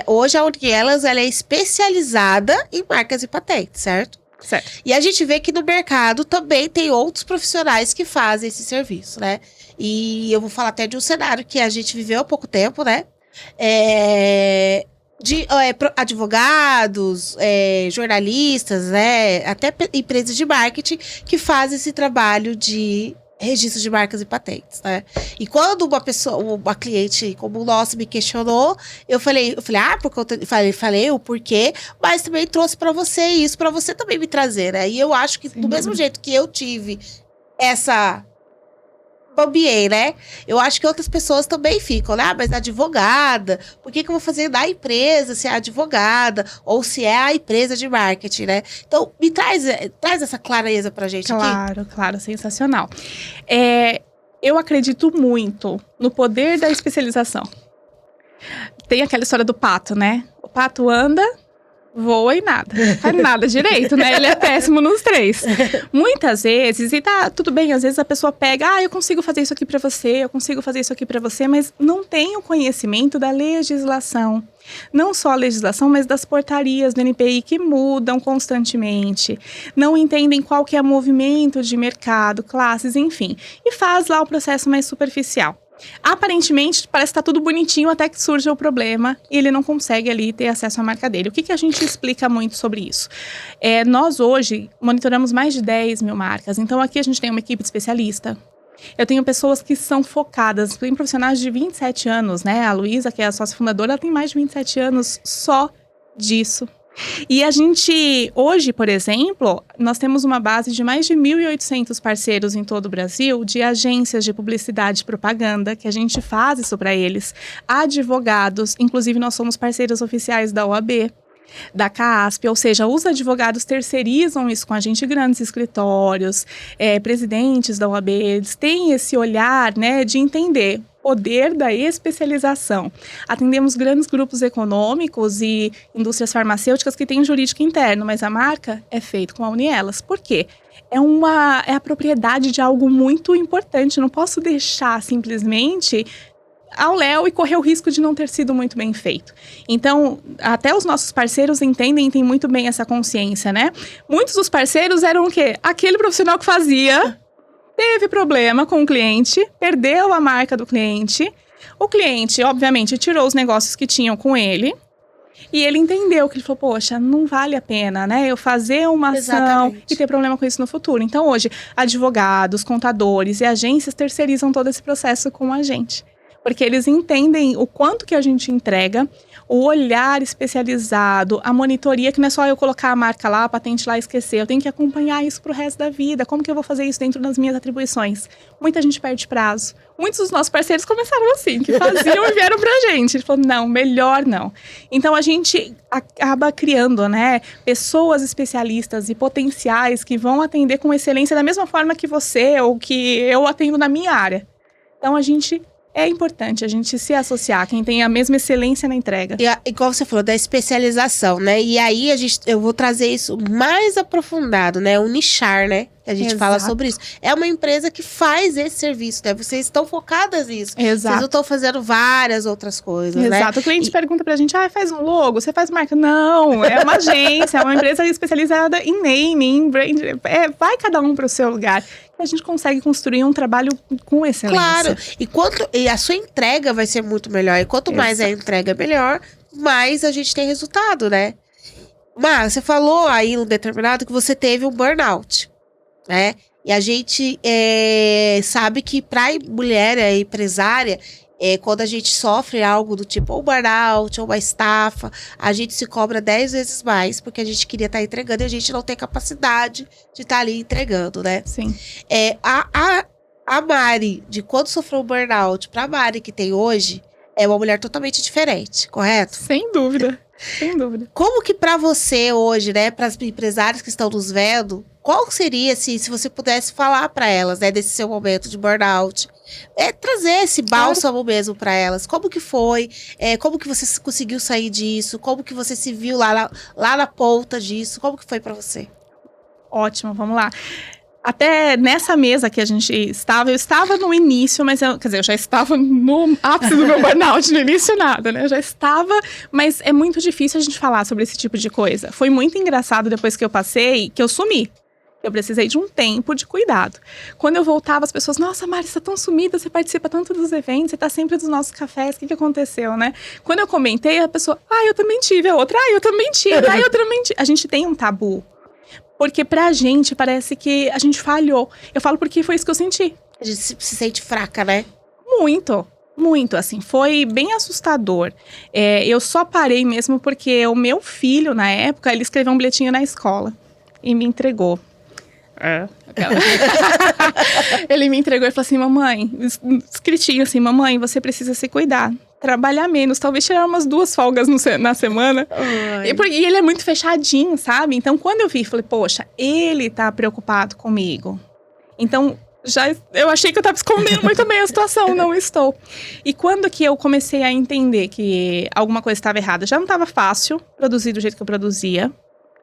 S3: hoje a Unielas, ela é especializada em marcas e patentes, certo?
S4: Certo.
S3: E a gente vê que no mercado também tem outros profissionais que fazem esse serviço, né? E eu vou falar até de um cenário que a gente viveu há pouco tempo, né? De advogados, jornalistas, né? Até empresas de marketing que fazem esse trabalho de registro de marcas e patentes, né? E quando uma cliente como o nosso me questionou, eu falei, falei o porquê, mas também trouxe para você isso, para você também me trazer, né? E eu acho que do mesmo jeito que eu tive essa bambiei, né? Eu acho que outras pessoas também ficam, né? Mas advogada, por que eu vou fazer da empresa se é advogada ou se é a empresa de marketing, né? Então, me traz essa clareza pra gente aqui.
S4: Claro, sensacional. Eu acredito muito no poder da especialização. Tem aquela história do pato, né? O pato anda, voa e nada. Faz nada direito, né? Ele é péssimo nos três. Muitas vezes, e tá tudo bem, às vezes a pessoa pega, eu consigo fazer isso aqui pra você, eu consigo fazer isso aqui pra você, mas não tem o conhecimento da legislação. Não só a legislação, mas das portarias do NPI que mudam constantemente. Não entendem qual que é o movimento de mercado, classes, enfim. E faz lá o processo mais superficial. Aparentemente, parece que tá tudo bonitinho até que surge o problema e ele não consegue ali ter acesso à marca dele. O que a gente explica muito sobre isso? Nós hoje monitoramos mais de 10 mil marcas. Então aqui a gente tem uma equipe de especialista. Eu tenho pessoas que são focadas, tem profissionais de 27 anos, né? A Luísa, que é a sócia fundadora, ela tem mais de 27 anos só disso. E a gente, hoje, por exemplo, nós temos uma base de mais de 1.800 parceiros em todo o Brasil, de agências de publicidade e propaganda, que a gente faz isso para eles, advogados, inclusive nós somos parceiros oficiais da OAB, da CASP, ou seja, os advogados terceirizam isso com a gente, grandes escritórios, presidentes da OAB, eles têm esse olhar, né, de entender poder da especialização. Atendemos grandes grupos econômicos e indústrias farmacêuticas que têm jurídico interno, mas a marca é feita com a Unielas. Por quê? É a propriedade de algo muito importante. Não posso deixar simplesmente ao léu e correr o risco de não ter sido muito bem feito. Então, até os nossos parceiros entendem e têm muito bem essa consciência, né? Muitos dos parceiros eram o quê? Aquele profissional que fazia, teve problema com o cliente, perdeu a marca do cliente. O cliente, obviamente, tirou os negócios que tinham com ele. E ele entendeu que ele falou, poxa, não vale a pena, né? Eu fazer uma ação e ter problema com isso no futuro. Então, hoje, advogados, contadores e agências terceirizam todo esse processo com a gente. Porque eles entendem o quanto que a gente entrega, o olhar especializado, a monitoria, que não é só eu colocar a marca lá, a patente lá e esquecer. Eu tenho que acompanhar isso pro resto da vida. Como que eu vou fazer isso dentro das minhas atribuições? Muita gente perde prazo. Muitos dos nossos parceiros começaram assim, que faziam e vieram pra gente. Eles falaram, não, melhor não. Então, a gente acaba criando, né, pessoas especialistas e potenciais que vão atender com excelência da mesma forma que você ou que eu atendo na minha área. Então, é importante a gente se associar, quem tem a mesma excelência na entrega.
S3: Igual você falou, da especialização, né? E aí, eu vou trazer isso mais aprofundado, né? O nichar, né? A gente fala sobre isso. É uma empresa que faz esse serviço, né? Vocês estão focadas nisso.
S4: Exato.
S3: Vocês não estão fazendo várias outras coisas, né?
S4: Exato. O cliente pergunta pra gente, faz um logo, você faz marca? Não, é uma agência, é uma empresa especializada em naming, em brand. Vai cada um pro seu lugar. A gente consegue construir um trabalho com excelência.
S3: Claro, e a sua entrega vai ser muito melhor. E quanto mais a entrega melhor, mais a gente tem resultado, né? Mas você falou aí no determinado que você teve um burnout, né? E a gente sabe que para mulher empresária, quando a gente sofre algo do tipo ou burnout ou uma estafa, a gente se cobra 10 vezes mais, porque a gente queria estar entregando e a gente não tem capacidade de estar ali entregando, né?
S4: Sim.
S3: A Mari, de quando sofreu o burnout, pra Mari que tem hoje, é uma mulher totalmente diferente, correto?
S4: Sem dúvida, sem dúvida.
S3: Como que pra você hoje, né, pras empresárias que estão nos vendo, qual seria, se você pudesse falar pra elas, né, desse seu momento de burnout, trazer esse bálsamo mesmo pra elas, como que foi, como que você conseguiu sair disso, como que você se viu lá na ponta disso, como que foi pra você?
S4: Ótimo, vamos lá. Até nessa mesa que a gente estava, eu estava no início, mas eu já estava no ápice do meu burnout, no início nada, né? Eu já estava, mas é muito difícil a gente falar sobre esse tipo de coisa. Foi muito engraçado depois que eu passei, que eu sumi. Eu precisei de um tempo de cuidado. Quando eu voltava, as pessoas, nossa, Mari, você tá tão sumida, você participa tanto dos eventos, você tá sempre dos nossos cafés, o que aconteceu, né? Quando eu comentei, a pessoa, eu também tive. A outra, eu também tive. Eu também tive. A gente tem um tabu. Porque pra gente, parece que a gente falhou. Eu falo porque foi isso que eu senti.
S3: A gente se sente fraca, né?
S4: Muito, muito, assim, foi bem assustador. Eu só parei mesmo porque o meu filho, na época, ele escreveu um bilhetinho na escola e me entregou. Ele me entregou e falou assim, mamãe, escritinho assim, mamãe, você precisa se cuidar. Trabalhar menos, talvez tirar umas 2 folgas na semana. E ele é muito fechadinho, sabe? Então, quando eu vi, falei, poxa, ele tá preocupado comigo. Então, eu achei que eu tava escondendo muito bem a situação, não estou. E quando que eu comecei a entender que alguma coisa estava errada, já não estava fácil produzir do jeito que eu produzia.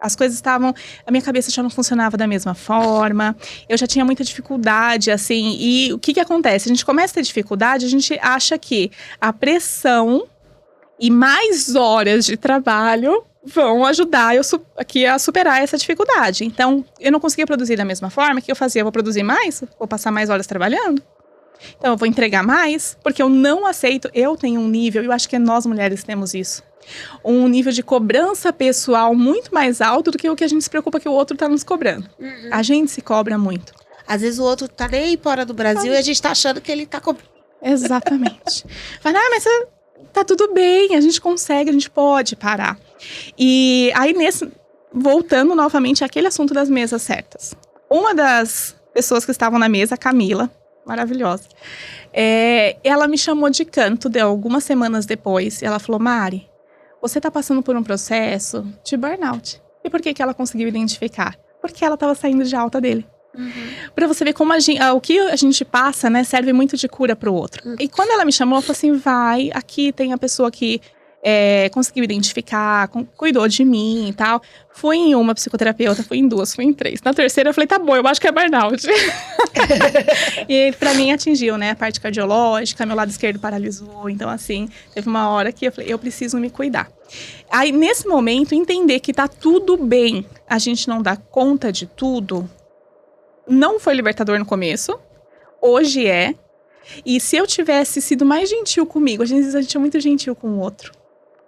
S4: As coisas a minha cabeça já não funcionava da mesma forma, eu já tinha muita dificuldade, assim, e o que acontece? A gente começa a ter dificuldade, a gente acha que a pressão e mais horas de trabalho vão ajudar aqui a superar essa dificuldade. Então, eu não conseguia produzir da mesma forma, o que eu fazia? Eu vou produzir mais? Vou passar mais horas trabalhando? Então, eu vou entregar mais? Porque eu não aceito, eu tenho um nível, eu acho que nós mulheres temos isso. Um nível de cobrança pessoal muito mais alto do que o que a gente se preocupa que o outro tá nos cobrando. Uhum. A gente se cobra muito.
S3: Às vezes o outro tá nem fora do Brasil e a gente tá achando que ele tá cobrando.
S4: Exatamente. Fala, mas tá tudo bem, a gente consegue, a gente pode parar. E aí, voltando novamente àquele assunto das mesas certas. Uma das pessoas que estavam na mesa, a Camila, maravilhosa, ela me chamou de canto algumas semanas depois. E ela falou, Mari, você tá passando por um processo de burnout. E por que ela conseguiu identificar? Porque ela tava saindo de alta dele. Uhum. Pra você ver como o que a gente passa, né, serve muito de cura pro outro. Uhum. E quando ela me chamou, ela falou assim, aqui tem a pessoa que conseguiu identificar, cuidou de mim e tal. Fui em uma psicoterapeuta, fui em 2, fui em 3. Na terceira eu falei, tá bom, eu acho que é burnout. E pra mim atingiu, né, a parte cardiológica, meu lado esquerdo paralisou. Então assim, teve uma hora que eu falei, eu preciso me cuidar. Aí nesse momento, entender que tá tudo bem, a gente não dá conta de tudo, não foi libertador no começo, hoje é. E se eu tivesse sido mais gentil comigo, a gente é muito gentil com o outro.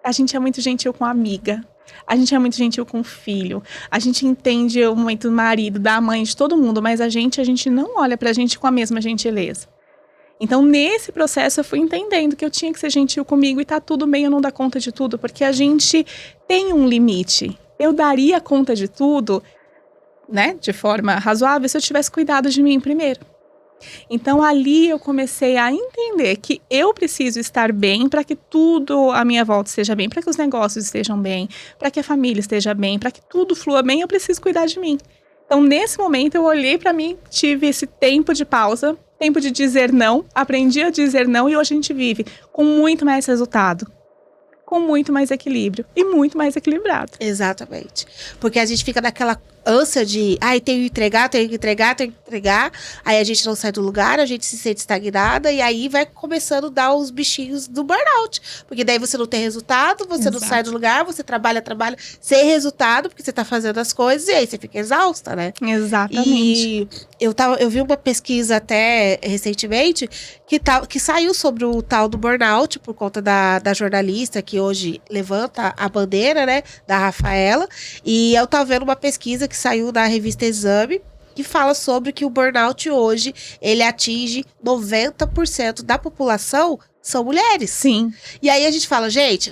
S4: A gente é muito gentil com a amiga. A gente é muito gentil com o filho. A gente entende o momento do marido, da mãe, de todo mundo. Mas a gente não olha pra gente com a mesma gentileza. Então, nesse processo, eu fui entendendo que eu tinha que ser gentil comigo e tá tudo bem eu não dar conta de tudo, porque a gente tem um limite. Eu daria conta de tudo, né, de forma razoável, se eu tivesse cuidado de mim primeiro. Então, ali eu comecei a entender que eu preciso estar bem para que tudo à minha volta esteja bem, para que os negócios estejam bem, para que a família esteja bem, para que tudo flua bem, eu preciso cuidar de mim. Então, nesse momento, eu olhei para mim, tive esse tempo de pausa, tempo de dizer não, aprendi a dizer não e hoje a gente vive com muito mais resultado, com muito mais equilíbrio e muito mais equilibrado.
S3: Exatamente. Porque a gente fica naquela ânsia de, tenho que entregar, aí a gente não sai do lugar, a gente se sente estagnada e aí vai começando a dar os bichinhos do burnout, porque daí você não tem resultado, você não sai do lugar, você trabalha sem resultado, porque você tá fazendo as coisas e aí você fica exausta, né?
S4: Exatamente.
S3: E eu vi uma pesquisa até recentemente que saiu sobre o tal do burnout por conta da jornalista que hoje levanta a bandeira, né, da Rafaela, e eu tava vendo uma pesquisa que saiu da revista Exame, que fala sobre que o burnout hoje, ele atinge 90% da população são mulheres.
S4: Sim.
S3: E aí a gente fala, gente,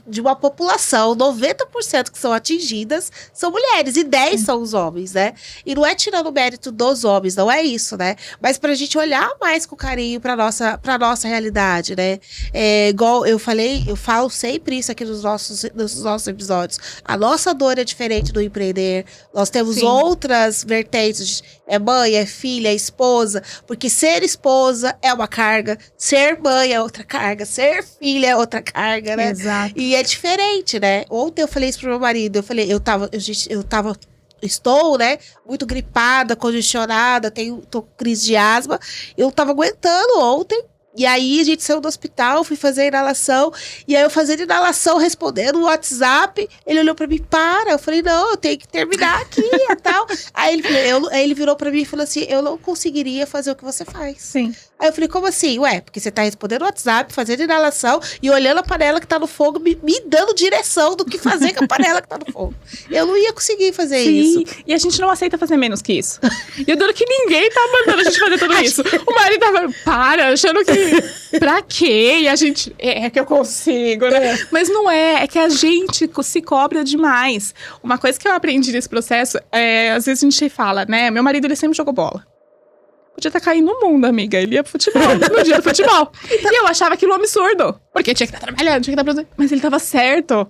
S3: de uma população, 90% que são atingidas são mulheres e 10% são os homens, né? E não é tirando o mérito dos homens, não é isso, né? Mas pra gente olhar mais com carinho pra nossa realidade, né? Igual eu falo sempre isso aqui nos nossos episódios. A nossa dor é diferente do empreender. Nós temos outras vertentes. É mãe, é filha, é esposa. Porque ser esposa é uma carga, ser mãe é outra carga, ser filha é outra carga, né?
S4: Exato.
S3: E é diferente, né? Ontem eu falei isso pro meu marido, estou, né, muito gripada, congestionada, tô com crise de asma, eu tava aguentando ontem. E aí a gente saiu do hospital, fui fazer inalação, e aí eu fazendo inalação, respondendo o WhatsApp, ele olhou pra mim, eu falei, não, eu tenho que terminar aqui e tal. Aí ele virou pra mim e falou assim, eu não conseguiria fazer o que você faz.
S4: Sim.
S3: Aí eu falei, como assim? Ué, porque você tá respondendo o WhatsApp, fazendo inalação e olhando a panela que tá no fogo, me dando direção do que fazer com a panela que tá no fogo. Eu não ia conseguir fazer isso.
S4: E a gente não aceita fazer menos que isso. E eu duro que ninguém tá mandando a gente fazer tudo isso. O marido tava achando que pra quê? E a gente, é que eu consigo, né? Mas não é que a gente se cobra demais. Uma coisa que eu aprendi nesse processo, às vezes a gente fala, né? Meu marido, ele sempre jogou bola. Podia estar caindo no mundo, amiga. Ele ia pro futebol, no dia do futebol. E eu achava aquilo um absurdo. Porque tinha que estar trabalhando, tinha que estar produzindo. Mas ele tava certo,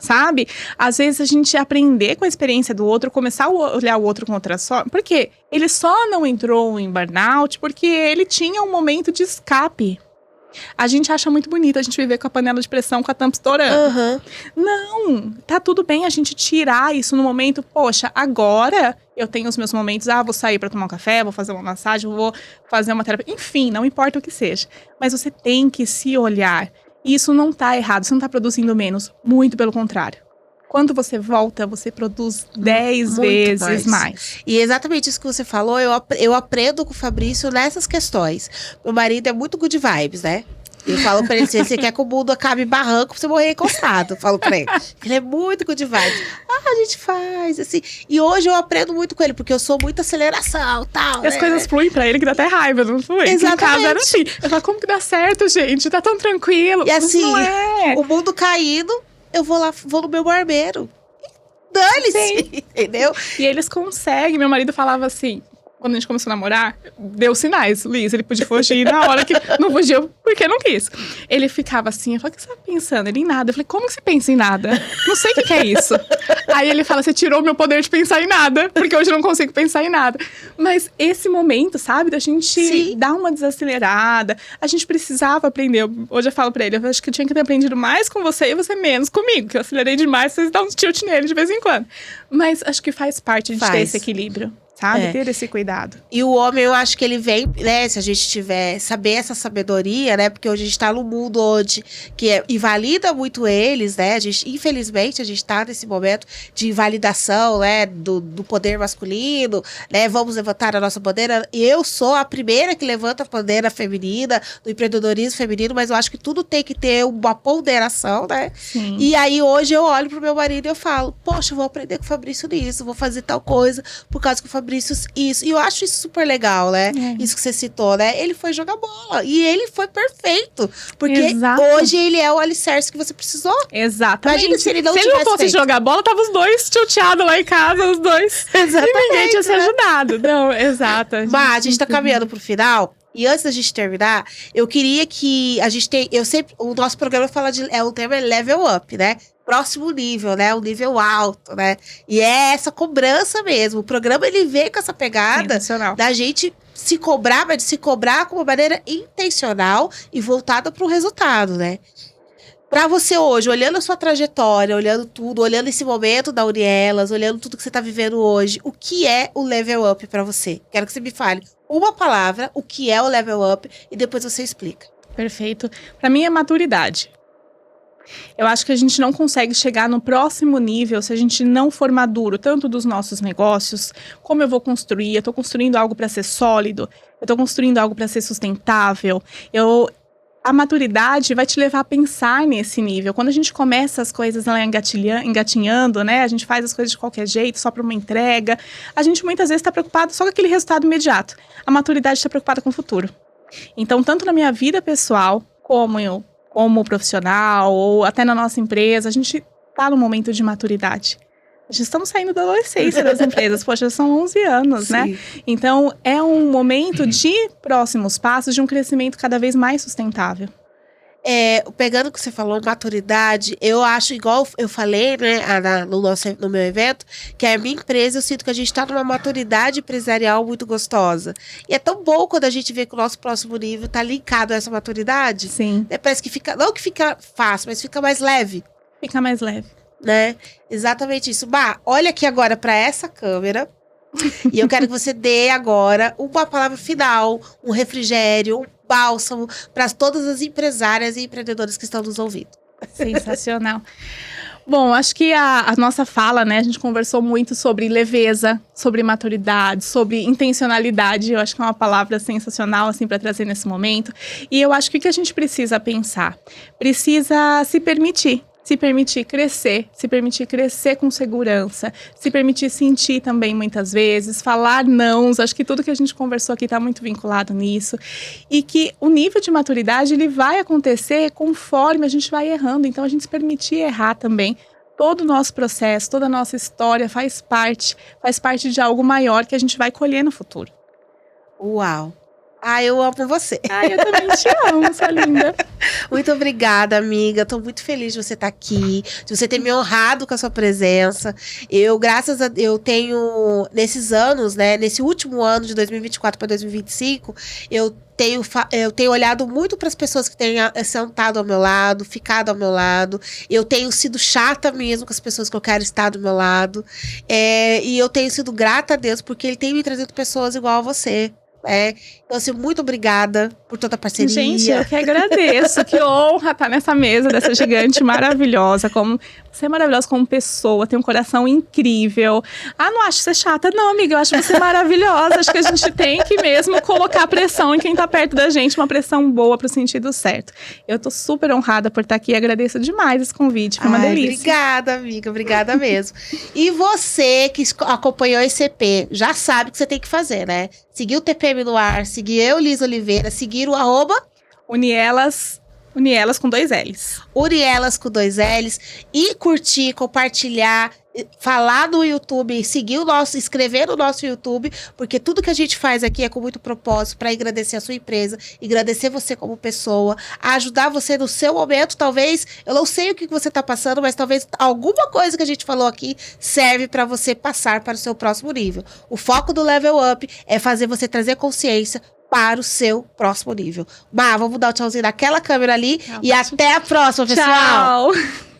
S4: sabe? Às vezes a gente aprender com a experiência do outro, começar a olhar o outro com outra só. Porque ele só não entrou em burnout porque ele tinha um momento de escape. A gente acha muito bonito a gente viver com a panela de pressão, com a tampa estourando. Não, tá tudo bem a gente tirar isso no momento. Poxa, agora eu tenho os meus momentos. Vou sair pra tomar um café, vou fazer uma massagem, vou fazer uma terapia. Enfim, não importa o que seja. Mas você tem que se olhar. E isso não tá errado, você não tá produzindo menos. Muito pelo contrário. Quando você volta, você produz 10 vezes mais.
S3: E exatamente isso que você falou, eu aprendo com o Fabrício nessas questões. Meu marido é muito good vibes, né? Eu falo pra ele, se você quer que o mundo acabe em barranco, pra você morrer encostado. Eu falo pra ele. Ele é muito good vibes. A gente faz, assim. E hoje eu aprendo muito com ele, porque eu sou muito aceleração, tal.
S4: E as coisas fluem pra ele que dá até raiva, não flui?
S3: Exatamente.
S4: Em casa era assim. Eu falo, como que dá certo, gente? Tá tão tranquilo.
S3: E assim,
S4: não é.
S3: O mundo caindo, eu vou no meu barbeiro. Dane-se, entendeu?
S4: E eles conseguem. Meu marido falava assim, quando a gente começou a namorar, deu sinais, Liz. Ele podia fugir na hora que não fugiu, porque não quis. Ele ficava assim, eu falei, o que você tá pensando? Ele, em nada. Eu falei, como que você pensa em nada? Não sei o que é isso. Aí ele fala, você tirou o meu poder de pensar em nada, porque hoje eu não consigo pensar em nada. Mas esse momento, sabe, da gente dar uma desacelerada, a gente precisava aprender. Hoje eu falo pra ele, eu acho que eu tinha que ter aprendido mais com você e você menos comigo, que eu acelerei demais, vocês dão uns tilt nele de vez em quando. Mas acho que faz parte de ter esse equilíbrio. Sabe? Ter esse cuidado.
S3: E o homem, eu acho que ele vem, né? Se a gente tiver, saber essa sabedoria, né? Porque hoje a gente tá num mundo onde invalida muito eles, né? Infelizmente, a gente tá nesse momento de invalidação, né? Do poder masculino, né? Vamos levantar a nossa bandeira. Eu sou a primeira que levanta a bandeira feminina, do empreendedorismo feminino, mas eu acho que tudo tem que ter uma ponderação, né?
S4: Sim.
S3: E aí, hoje, eu olho pro meu marido e eu falo, poxa, eu vou aprender com o Fabrício nisso, vou fazer tal coisa, por causa que o Fabrício sobre isso. E eu acho isso super legal, né? Isso que você citou, né? Ele foi jogar bola. E ele foi perfeito. Porque
S4: Exato.
S3: hoje ele é o alicerce que você precisou.
S4: Exatamente.
S3: Imagina se ele não
S4: se ele não fosse
S3: feito.
S4: jogar bola, tava os dois tilteados lá em casa, os dois.
S3: Exatamente.
S4: E ninguém tinha se ajudado. Não, exato.
S3: Mas a gente tá caminhando pro final. E antes da gente terminar, eu queria que a gente tem... o nosso programa fala de... o tema é level up, né? Próximo nível, né? Um nível alto, né? E é essa cobrança mesmo. O programa, ele vem com essa pegada da gente se cobrar, mas de se cobrar com uma maneira intencional e voltada pro resultado, né? Pra você hoje, olhando a sua trajetória, olhando tudo, olhando esse momento da Unielas, olhando tudo que você tá vivendo hoje, o que é o level up pra você? Quero que você me fale uma palavra, o que é o level up, e depois você explica.
S4: Perfeito. Pra mim é maturidade. Eu acho que a gente não consegue chegar no próximo nível se a gente não for maduro, tanto dos nossos negócios, como eu vou construir. Eu tô construindo algo para ser sólido, eu tô construindo algo para ser sustentável. A maturidade vai te levar a pensar nesse nível. Quando a gente começa as coisas lá engatinhando, né? A gente faz as coisas de qualquer jeito, só para uma entrega. A gente muitas vezes está preocupado só com aquele resultado imediato. A maturidade está preocupada com o futuro. Então, tanto na minha vida pessoal, como profissional, ou até na nossa empresa, a gente está no momento de maturidade. Já estamos saindo da adolescência das empresas. Poxa, são 11 anos,
S3: Sim.
S4: né? Então, é um momento de próximos passos, de um crescimento cada vez mais sustentável.
S3: Pegando o que você falou, maturidade, eu acho, igual eu falei, né, no meu evento, que a minha empresa, eu sinto que a gente tá numa maturidade empresarial muito gostosa. E é tão bom quando a gente vê que o nosso próximo nível tá linkado a essa maturidade.
S4: Sim.
S3: Parece que fica, não que fica fácil, mas fica mais leve.
S4: Fica mais leve.
S3: Né? Exatamente isso. Olha aqui agora para essa câmera e eu quero que você dê agora uma palavra final, um refrigério, um bálsamo para todas as empresárias e empreendedoras que estão nos ouvindo.
S4: Sensacional. Bom, acho que a nossa fala, né, a gente conversou muito sobre leveza, sobre maturidade, sobre intencionalidade. Eu acho que é uma palavra sensacional, assim, para trazer nesse momento. E eu acho que o que a gente precisa pensar? Precisa se permitir crescer com segurança, se permitir sentir também muitas vezes, falar nãos. Acho que tudo que a gente conversou aqui está muito vinculado nisso. E que o nível de maturidade, ele vai acontecer conforme a gente vai errando. Então, a gente se permitir errar também. Todo o nosso processo, toda a nossa história faz parte de algo maior que a gente vai colher no futuro.
S3: Uau! Eu amo você.
S4: Eu também te amo, sua linda.
S3: Muito obrigada, amiga. Tô muito feliz de você estar aqui, de você ter me honrado com a sua presença. Eu tenho, nesses anos, né, nesse último ano de 2024 para 2025, eu tenho olhado muito para as pessoas que têm sentado ao meu lado, ficado ao meu lado. Eu tenho sido chata mesmo com as pessoas que eu quero estar do meu lado. E eu tenho sido grata a Deus porque Ele tem me trazido pessoas igual a você. Então, assim, muito obrigada por toda a parceria.
S4: Gente, eu que agradeço. Que honra estar nessa mesa dessa gigante maravilhosa. Você é maravilhosa como pessoa, tem um coração incrível. Não acho você chata, não, amiga. Eu acho você maravilhosa. Acho que a gente tem que mesmo colocar pressão em quem tá perto da gente, uma pressão boa pro sentido certo. Eu tô super honrada por estar aqui e agradeço demais esse convite. Foi uma delícia.
S3: Obrigada, amiga. Obrigada mesmo. E você que acompanhou esse EP, já sabe o que você tem que fazer, né? Seguir o TPM no ar, seguir eu, Liz Oliveira, seguir o
S4: @Unielas com 2 L's.
S3: Unielas com 2 L's. E curtir, compartilhar, falar no YouTube, inscrever no nosso YouTube, porque tudo que a gente faz aqui é com muito propósito para agradecer a sua empresa, agradecer você como pessoa, ajudar você no seu momento. Talvez, eu não sei o que você está passando, mas talvez alguma coisa que a gente falou aqui serve para você passar para o seu próximo nível. O foco do Level Up é fazer você trazer consciência para o seu próximo nível. Vamos dar o tchauzinho naquela câmera ali e até a próxima, pessoal!
S4: Tchau!